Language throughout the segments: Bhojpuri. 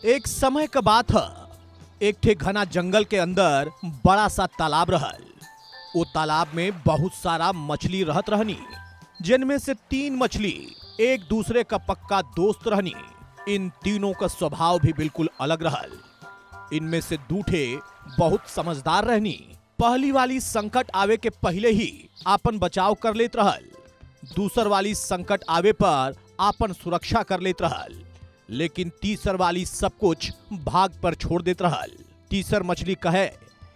एक समय का बात है, एक ठे घना जंगल के अंदर बड़ा सा तालाब रहल। वो तालाब में बहुत सारा मछली रहत रहनी, जिनमें से 3 मछली एक दूसरे का पक्का दोस्त रहनी। इन तीनों का स्वभाव भी बिल्कुल अलग रहल। इनमें से 2 ठे बहुत समझदार रहनी। पहली वाली संकट आवे के पहले ही आपन बचाव कर लेत रहल। दूसर वाली संकट आवे पर आपन सुरक्षा कर लेत रहल, लेकिन तीसर वाली सब कुछ भाग पर छोड़ देत रहल। तीसर मछली कहे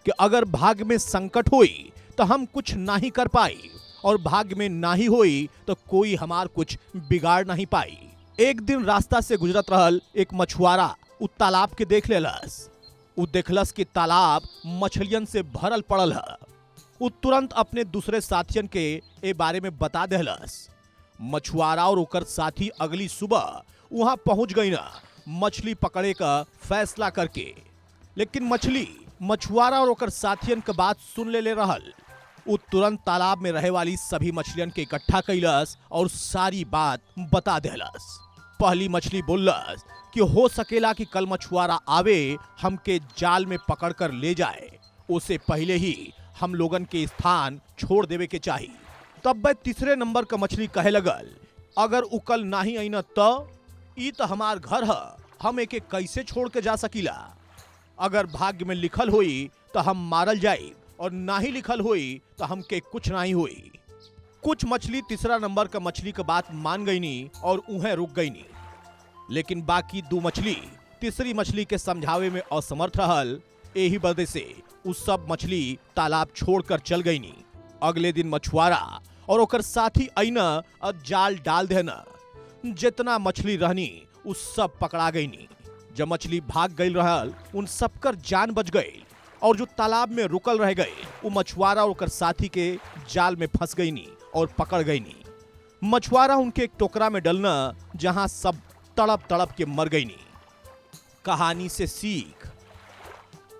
कि अगर भाग में संकट हुई तो हम कुछ नहीं कर पाई, और भाग में नहीं हुई तो कोई हमार कुछ बिगाड़ नहीं पाई। एक दिन रास्ता से गुजरत रहल एक मछुआरा उ तालाब के देख लेलस। उ देखलस कि तालाब मछलियन से भरल पड़ल है। उ तुरंत अपने दूसरे साथियन के ए बारे में बता देहलस। मछुआरा और ओकर साथी अगली सुबह वहां पहुंच गई ना मछली पकड़े का फैसला करके। लेकिन मछली मछुआरा और ओकर साथियन के बात सुन ले रहल। उ तुरंत तालाब में रहे वाली सभी मछलियन के इकट्ठा कैलस और सारी बात बता देहलस। पहली मछली बोललस कि हो सकेला कि कल मछुआरा आवे हमके जाल में पकड़ कर ले जाए, उससे पहले ही हम लोगन के स्थान छोड़ देवे के चाहिए। तब वह तीसरे नंबर का मछली कहे लगल, अगर उ कल नहीं आई न तो ई तो हमार घर है, हम एके कैसे छोड़ के जा सकीला। अगर भाग्य में लिखल हुई तो हम मारल जाए, और ना ही लिखल हुई तो हमके कुछ नहीं हुई। कुछ मछली तीसरा नंबर का मछली का बात मान गई नी और उन्हें रुक गई नी, लेकिन बाकी 2 मछली तीसरी मछली के समझावे में असमर्थ रहल। यही वजह से उस सब मछली तालाब छोड़कर चल गई नी। अगले दिन मछुआरा और ओकर साथी आईना और जाल डाल देना। जितना मछली रहनी उस सब पकड़ा गई नी। जब मछली भाग गई रहल उन सबकर जान बच गई, और जो तालाब में रुकल रह गए वो मछुआरा और ओकर साथी के जाल में फंस गई नी और पकड़ गई नी। मछुआरा उनके एक टोकरा में डलना जहां सब तड़प तड़प के मर गई नी। कहानी से सीख,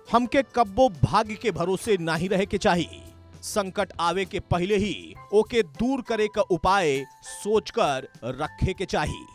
हमके कब्बो भाग्य के भरोसे नहीं रहे के चाहिए। संकट आवे के पहले ही ओके दूर करे का उपाय सोचकर रखे के चाहिए।